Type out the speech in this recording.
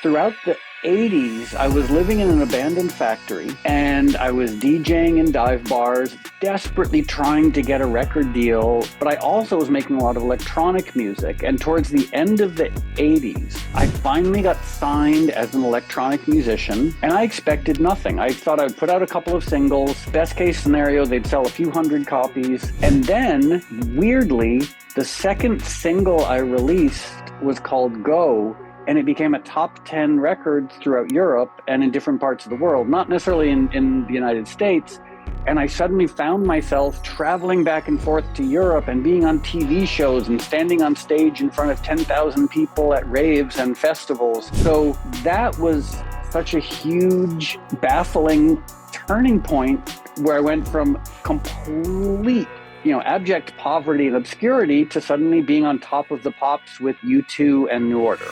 Throughout the 80s, I was living in an abandoned factory and I was DJing in dive bars, desperately trying to get a record deal, but I also was making a lot of electronic music. And towards the end of the 80s, I finally got signed as an electronic musician and I expected nothing. I thought I'd put out a couple of singles, best case scenario, they'd sell a few hundred copies. And then, weirdly, the second single I released was called Go. And it became a top 10 record throughout Europe and in different parts of the world, not necessarily in the United States. And I suddenly found myself traveling back and forth to Europe and being on TV shows and standing on stage in front of 10,000 people at raves and festivals. So that was such a huge, baffling turning point where I went from complete abject poverty and obscurity to suddenly being on top of the pops with U2 and New Order.